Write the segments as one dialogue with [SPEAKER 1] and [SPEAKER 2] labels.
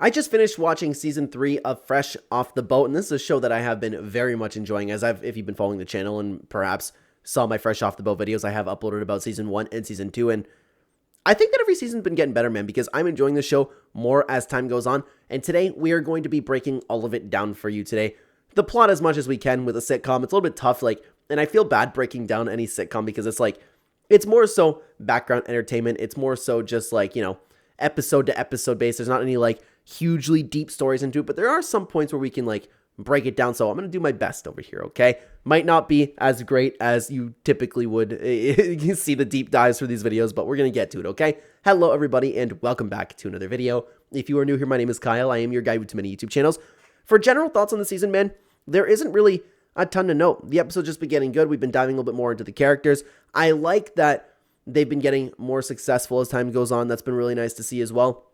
[SPEAKER 1] I just finished watching season 3 of Fresh Off the Boat, and this is a show that I have been very much enjoying. If you've been following the channel and perhaps saw my Fresh Off the Boat videos, I have uploaded about season 1 and season 2, and I think that every season's been getting better, man, because I'm enjoying the show more as time goes on, and today we are going to be breaking all of it down for you today. The plot as much as we can with a sitcom. It's a little bit tough, and I feel bad breaking down any sitcom because it's more so background entertainment. It's more so just episode to episode based. There's not any hugely deep stories into it, but there are some points where we can break it down. So I'm going to do my best over here, okay? Might not be as great as you typically would you see the deep dives for these videos, but we're going to get to it, okay? Hello, everybody, and welcome back to another video. If you are new here, my name is Kyle. I am your guy with too many YouTube channels. For general thoughts on the season, man, there isn't really a ton to note. The episode's just been getting good. We've been diving a little bit more into the characters. I like that they've been getting more successful as time goes on. That's been really nice to see as well.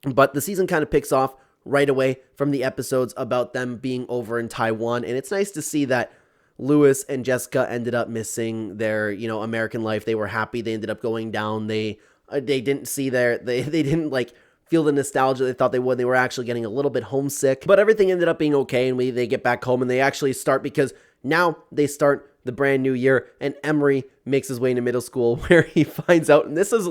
[SPEAKER 1] But the season kind of picks off right away from the episodes about them being over in Taiwan. And it's nice to see that Lewis and Jessica ended up missing their, American life. They were happy. They ended up going down. They didn't see they didn't feel the nostalgia they thought they would. They were actually getting a little bit homesick, but everything ended up being okay. And they get back home and they actually start, because now they start the brand new year, and Emery makes his way into middle school where he finds out, and this is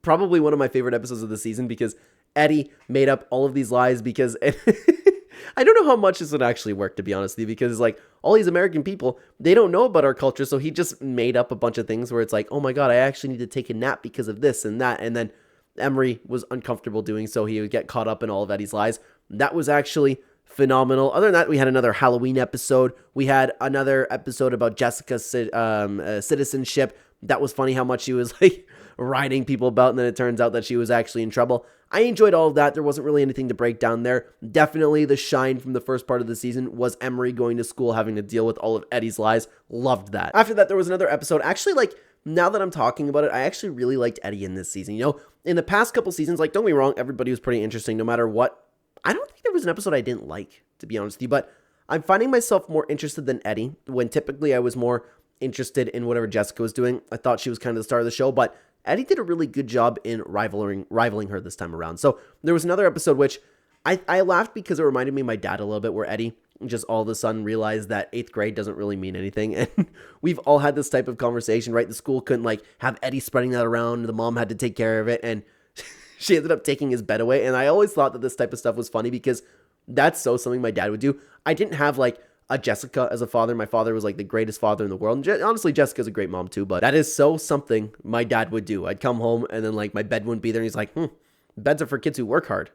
[SPEAKER 1] probably one of my favorite episodes of the season, because Eddie made up all of these lies because I don't know how much this would actually work, to be honest with you, because all these American people, they don't know about our culture. So he just made up a bunch of things where it's oh my God, I actually need to take a nap because of this and that. And then Emery was uncomfortable doing so. He would get caught up in all of Eddie's lies. That was actually phenomenal. Other than that, we had another Halloween episode. We had another episode about Jessica's citizenship. That was funny how much she was riding people about, and then it turns out that she was actually in trouble. I enjoyed all of that. There wasn't really anything to break down there. Definitely the shine from the first part of the season was Emery going to school, having to deal with all of Eddie's lies. Loved that. After that, there was another episode. Actually, now that I'm talking about it, I actually really liked Eddie in this season. In the past couple seasons, don't get me wrong, everybody was pretty interesting no matter what. I don't think there was an episode I didn't like, to be honest with you, but I'm finding myself more interested than Eddie, when typically I was more interested in whatever Jessica was doing. I thought she was kind of the star of the show, but Eddie did a really good job in rivaling her this time around. So there was another episode which I laughed because it reminded me of my dad a little bit, where Eddie just all of a sudden realized that 8th grade doesn't really mean anything. And we've all had this type of conversation, right? The school couldn't have Eddie spreading that around. The mom had to take care of it, and she ended up taking his bed away. And I always thought that this type of stuff was funny because that's something my dad would do. I didn't have a Jessica as a father. My father was the greatest father in the world. And honestly, Jessica's a great mom too, but that is something my dad would do. I'd come home and then my bed wouldn't be there. And he's beds are for kids who work hard.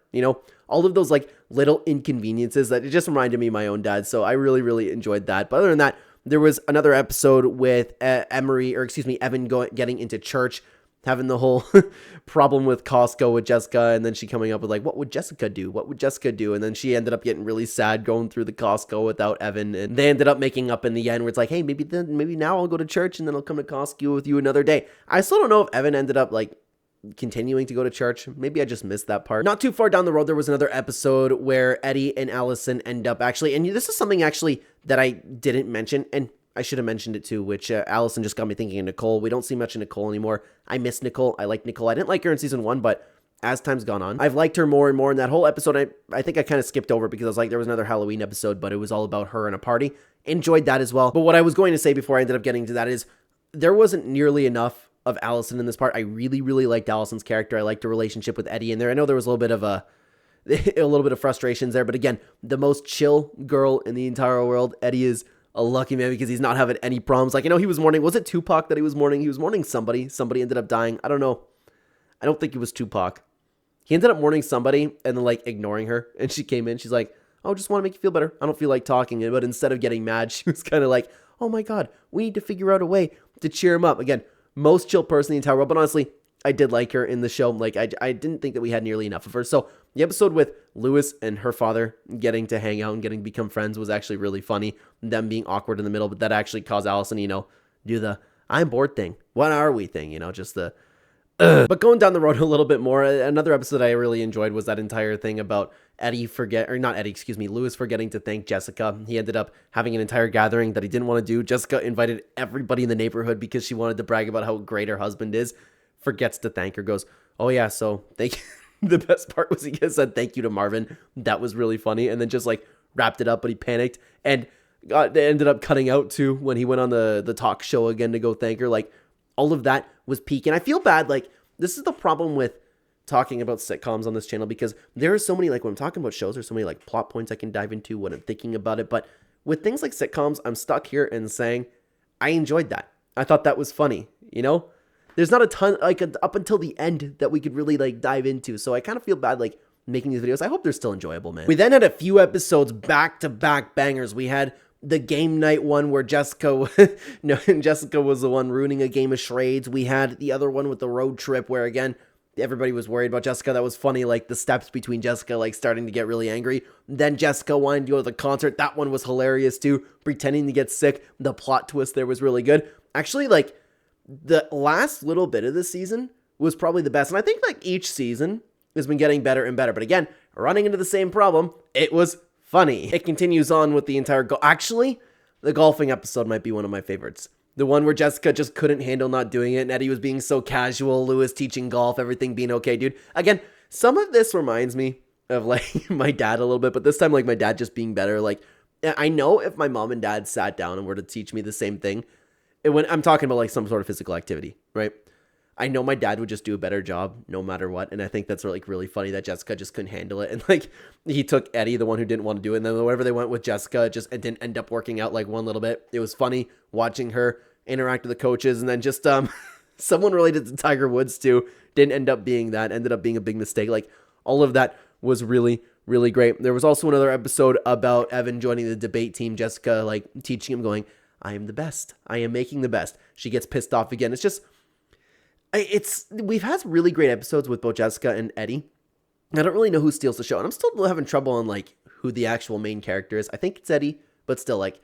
[SPEAKER 1] All of those little inconveniences that it just reminded me of my own dad. So I really, really enjoyed that. But other than that, there was another episode with Evan getting into church, having the whole problem with Costco with Jessica, and then she coming up with what would Jessica do? What would Jessica do? And then she ended up getting really sad going through the Costco without Evan, and they ended up making up in the end where it's hey, maybe now I'll go to church and then I'll come to Costco with you another day. I still don't know if Evan ended up continuing to go to church. Maybe I just missed that part. Not too far down the road, there was another episode where Eddie and Allison end up and this is something actually that I didn't mention, and I should have mentioned it too, which Allison just got me thinking of Nicole. We don't see much of Nicole anymore. I miss Nicole. I like Nicole. I didn't like her in season 1, but as time's gone on, I've liked her more and more. In that whole episode, I think I kind of skipped over because I was there was another Halloween episode, but it was all about her and a party. Enjoyed that as well. But what I was going to say before I ended up getting to that is there wasn't nearly enough of Allison in this part. I really, really liked Allison's character. I liked her relationship with Eddie in there. I know there was a little bit of a little bit of frustrations there, but again, the most chill girl in the entire world. Eddie is a lucky man because he's not having any problems. He was mourning. Was it Tupac that he was mourning? He was mourning somebody. Somebody ended up dying. I don't know. I don't think it was Tupac. He ended up mourning somebody and then ignoring her. And she came in. She's oh, just want to make you feel better. I don't feel like talking. But instead of getting mad, she was kind of oh my God, we need to figure out a way to cheer him up. Again, most chill person in the entire world. But honestly, I did like her in the show. I didn't think that we had nearly enough of her. So the episode with Lewis and her father getting to hang out and getting to become friends was actually really funny. Them being awkward in the middle, but that actually caused Allison, do the I'm bored thing. What are we thing? Just the But going down the road a little bit more, another episode I really enjoyed was that entire thing about Lewis forgetting to thank Jessica. He ended up having an entire gathering that he didn't want to do. Jessica invited everybody in the neighborhood because she wanted to brag about how great her husband is. Forgets to thank her, goes, oh yeah, so thank you. The best part was he said thank you to Marvin. That was really funny. And then just like wrapped it up, but he panicked. And they ended up cutting out too when he went on the talk show again to go thank her. Like, all of that was peak. And I feel bad. Like, this is the problem with talking about sitcoms on this channel, because there are so many, like when I'm talking about shows, there's so many like plot points I can dive into when I'm thinking about it. But with things like sitcoms, I'm stuck here and saying, I enjoyed that. I thought that was funny, you know? There's not a ton, like up until the end, that we could really like dive into. So I kind of feel bad like making these videos. I hope they're still enjoyable, man. We then had a few episodes back-to-back bangers. We had the game night one where Jessica, Jessica was the one ruining a game of charades. We had the other one with the road trip where, again, everybody was worried about Jessica. That was funny, like the steps between Jessica like starting to get really angry. Then Jessica wanted to go to the concert. That one was hilarious too. Pretending to get sick. The plot twist there was really good. Actually, like, the last little bit of the season was probably the best. And I think like each season has been getting better and better. But again, running into the same problem, it was funny. It continues on with the entire actually, the golfing episode might be one of my favorites. The one where Jessica just couldn't handle not doing it, and Eddie was being so casual, Lewis teaching golf, everything being okay, dude. Again, some of this reminds me of like my dad a little bit, but this time like my dad just being better. Like, I know if my mom and dad sat down and were to teach me the same thing, when I'm talking about like some sort of physical activity, right? I know my dad would just do a better job no matter what. And I think that's like really funny that Jessica just couldn't handle it. And like he took Eddie, the one who didn't want to do it. And then whatever they went with Jessica, it didn't end up working out like one little bit. It was funny watching her interact with the coaches. And then just someone related to Tiger Woods too didn't end up being that, ended up being a big mistake. Like all of that was really, really great. There was also another episode about Evan joining the debate team. Jessica like teaching him, going, I am the best. I am making the best. She gets pissed off again. It's just, we've had really great episodes with both Jessica and Eddie. I don't really know who steals the show, and I'm still having trouble on like who the actual main character is. I think it's Eddie, but still, like,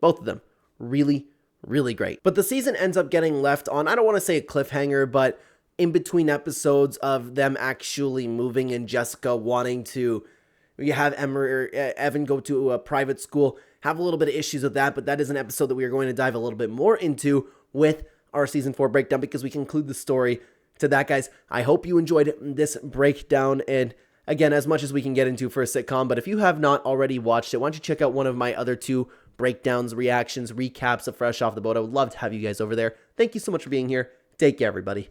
[SPEAKER 1] both of them really, really great. But the season ends up getting left on, I don't want to say a cliffhanger, but in between episodes of them actually moving and Jessica wanting to have Evan go to a private school, have a little bit of issues with that, but that is an episode that we are going to dive a little bit more into with our season 4 breakdown, because we conclude the story to that, guys. I hope you enjoyed this breakdown, and again, as much as we can get into for a sitcom, but if you have not already watched it, why don't you check out one of my other 2 breakdowns, reactions, recaps of Fresh Off the Boat. I would love to have you guys over there. Thank you so much for being here. Take care, everybody.